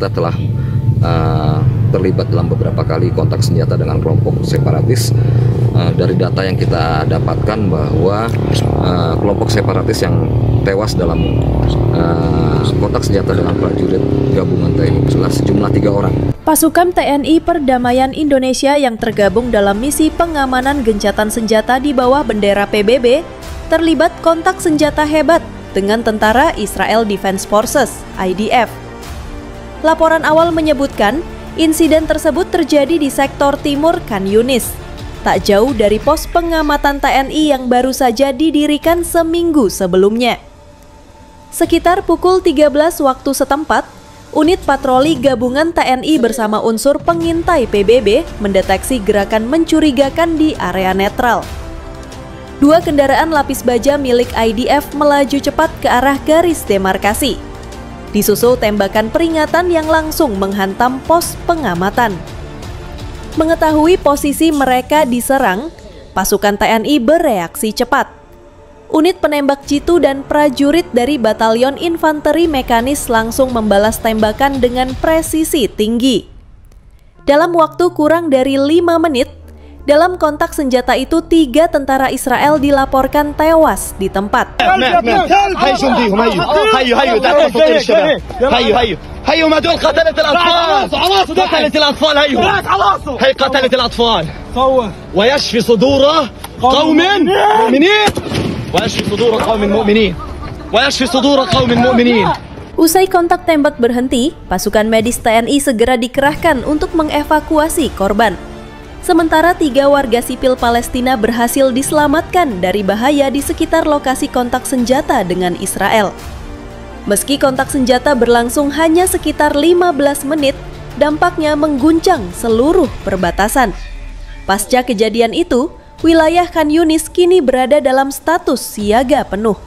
kita telah terlibat dalam beberapa kali kontak senjata dengan kelompok separatis. Dari data yang kita dapatkan bahwa kelompok separatis yang tewas dalam kontak senjata dengan prajurit gabungan TNI adalah sejumlah 3 orang. Pasukan TNI Perdamaian Indonesia yang tergabung dalam misi pengamanan gencatan senjata di bawah bendera PBB terlibat kontak senjata hebat dengan tentara Israel Defense Forces (IDF). Laporan awal menyebutkan insiden tersebut terjadi di sektor timur Khan Yunis, tak jauh dari pos pengamatan TNI yang baru saja didirikan seminggu sebelumnya. Sekitar pukul 13 waktu setempat, unit patroli gabungan TNI bersama unsur pengintai PBB mendeteksi gerakan mencurigakan di area netral. 2 kendaraan lapis baja milik IDF melaju cepat ke arah garis demarkasi. Disusul tembakan peringatan yang langsung menghantam pos pengamatan. Mengetahui posisi mereka diserang, pasukan TNI bereaksi cepat. Unit penembak jitu dan prajurit dari Batalion Infanteri Mekanis langsung membalas tembakan dengan presisi tinggi. Dalam waktu kurang dari 5 menit, dalam kontak senjata itu 3 tentara Israel dilaporkan tewas di tempat. Usai kontak tembak berhenti, pasukan medis TNI segera dikerahkan untuk mengevakuasi korban. Sementara 3 warga sipil Palestina berhasil diselamatkan dari bahaya di sekitar lokasi kontak senjata dengan Israel. Meski kontak senjata berlangsung hanya sekitar 15 menit, dampaknya mengguncang seluruh perbatasan. Pasca kejadian itu, wilayah Khan Yunis kini berada dalam status siaga penuh.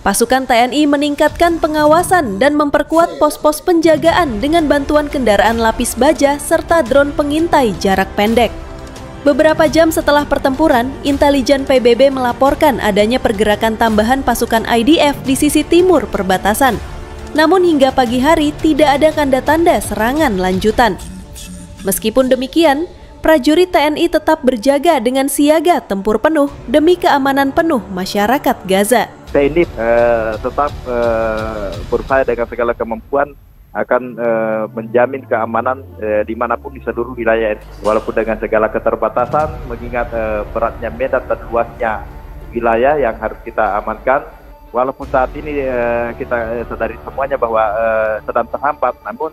Pasukan TNI meningkatkan pengawasan dan memperkuat pos-pos penjagaan dengan bantuan kendaraan lapis baja serta drone pengintai jarak pendek. Beberapa jam setelah pertempuran, intelijen PBB melaporkan adanya pergerakan tambahan pasukan IDF di sisi timur perbatasan. Namun hingga pagi hari tidak ada tanda-tanda serangan lanjutan. Meskipun demikian, prajurit TNI tetap berjaga dengan siaga tempur penuh demi keamanan penuh masyarakat Gaza. TNI tetap berusaha dengan segala kemampuan akan menjamin keamanan dimanapun di seluruh wilayah ini. Walaupun dengan segala keterbatasan, mengingat beratnya medan dan luasnya wilayah yang harus kita amankan. Walaupun saat ini kita sadari semuanya bahwa sedang terhambat, namun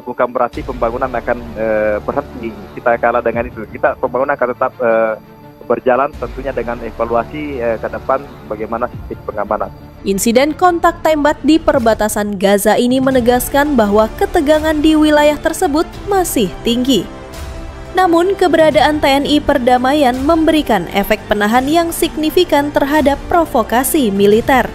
bukan berarti pembangunan akan berhenti. Kita kalah dengan itu. Pembangunan akan tetap berjalan tentunya dengan evaluasi ke depan bagaimana sistem pengamanan. Insiden kontak tembak di perbatasan Gaza ini menegaskan bahwa ketegangan di wilayah tersebut masih tinggi. Namun keberadaan TNI Perdamaian memberikan efek penahan yang signifikan terhadap provokasi militer.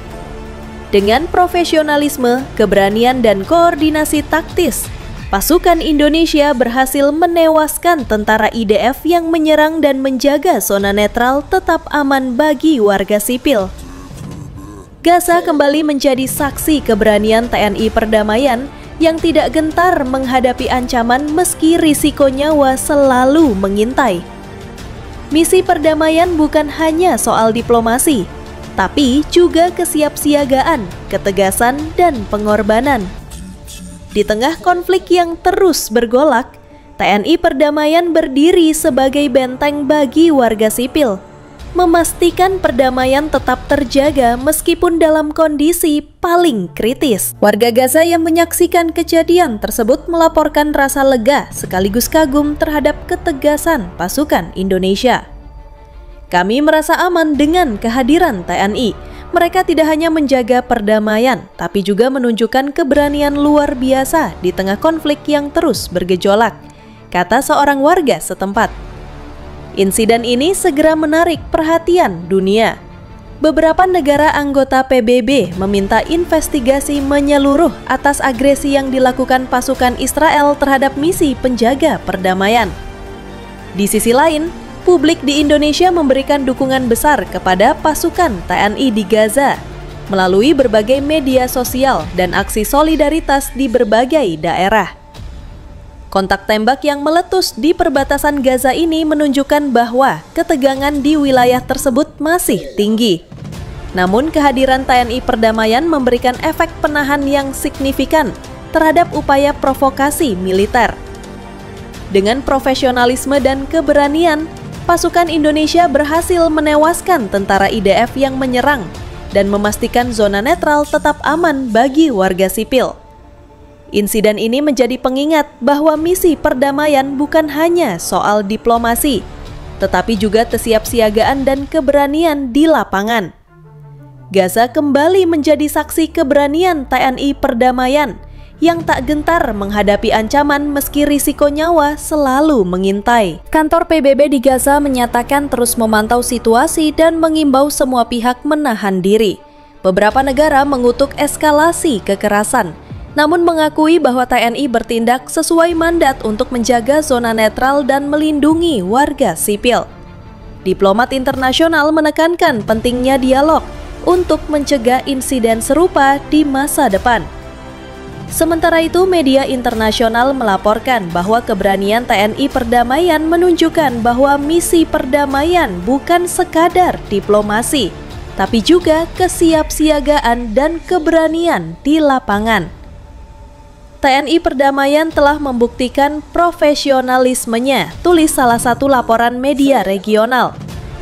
Dengan profesionalisme, keberanian dan koordinasi taktis, pasukan Indonesia berhasil menewaskan tentara IDF yang menyerang dan menjaga zona netral tetap aman bagi warga sipil. Gaza kembali menjadi saksi keberanian TNI Perdamaian yang tidak gentar menghadapi ancaman meski risiko nyawa selalu mengintai. Misi perdamaian bukan hanya soal diplomasi, tapi juga kesiapsiagaan, ketegasan, dan pengorbanan. Di tengah konflik yang terus bergolak, TNI Perdamaian berdiri sebagai benteng bagi warga sipil, memastikan perdamaian tetap terjaga meskipun dalam kondisi paling kritis. Warga Gaza yang menyaksikan kejadian tersebut melaporkan rasa lega sekaligus kagum terhadap ketegasan pasukan Indonesia. Kami merasa aman dengan kehadiran TNI. Mereka tidak hanya menjaga perdamaian, tapi juga menunjukkan keberanian luar biasa di tengah konflik yang terus bergejolak, kata seorang warga setempat. Insiden ini segera menarik perhatian dunia. Beberapa negara anggota PBB meminta investigasi menyeluruh atas agresi yang dilakukan pasukan Israel terhadap misi penjaga perdamaian. Di sisi lain, publik di Indonesia memberikan dukungan besar kepada pasukan TNI di Gaza. melalui berbagai media sosial dan aksi solidaritas di berbagai daerah. Kontak tembak yang meletus di perbatasan Gaza ini menunjukkan bahwa ketegangan di wilayah tersebut masih tinggi. Namun kehadiran TNI Perdamaian memberikan efek penahan yang signifikan terhadap upaya provokasi militer. Dengan profesionalisme dan keberanian, pasukan Indonesia berhasil menewaskan tentara IDF yang menyerang dan memastikan zona netral tetap aman bagi warga sipil. Insiden ini menjadi pengingat bahwa misi perdamaian bukan hanya soal diplomasi, tetapi juga kesiapsiagaan dan keberanian di lapangan. Gaza kembali menjadi saksi keberanian TNI Perdamaian yang tak gentar menghadapi ancaman meski risiko nyawa selalu mengintai. Kantor PBB di Gaza menyatakan terus memantau situasi dan mengimbau semua pihak menahan diri. Beberapa negara mengutuk eskalasi kekerasan, namun mengakui bahwa TNI bertindak sesuai mandat untuk menjaga zona netral dan melindungi warga sipil. Diplomat internasional menekankan pentingnya dialog untuk mencegah insiden serupa di masa depan. Sementara itu, media internasional melaporkan bahwa keberanian TNI Perdamaian menunjukkan bahwa misi perdamaian bukan sekadar diplomasi, tapi juga kesiapsiagaan dan keberanian di lapangan. TNI Perdamaian telah membuktikan profesionalismenya, tulis salah satu laporan media regional.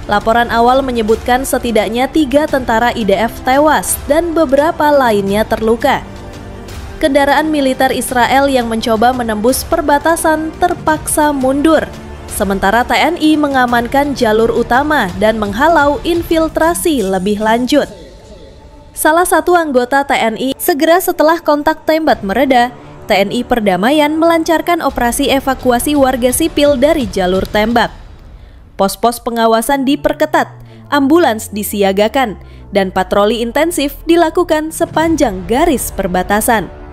Laporan awal menyebutkan setidaknya 3 tentara IDF tewas dan beberapa lainnya terluka. Kendaraan militer Israel yang mencoba menembus perbatasan terpaksa mundur, sementara TNI mengamankan jalur utama dan menghalau infiltrasi lebih lanjut. Salah satu anggota TNI, segera setelah kontak tembak mereda, TNI Perdamaian melancarkan operasi evakuasi warga sipil dari jalur tembak. Pos-pos pengawasan diperketat, ambulans disiagakan, dan patroli intensif dilakukan sepanjang garis perbatasan.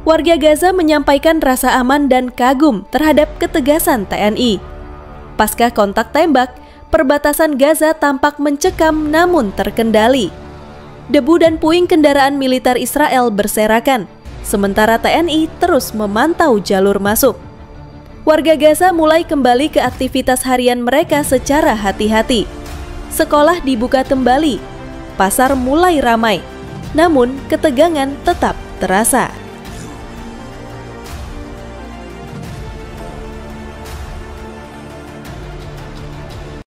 Warga Gaza menyampaikan rasa aman dan kagum terhadap ketegasan TNI. Pasca kontak tembak, perbatasan Gaza tampak mencekam namun terkendali. Debu dan puing kendaraan militer Israel berserakan, sementara TNI terus memantau jalur masuk. Warga Gaza mulai kembali ke aktivitas harian mereka secara hati-hati. Sekolah dibuka kembali, pasar mulai ramai, namun ketegangan tetap terasa.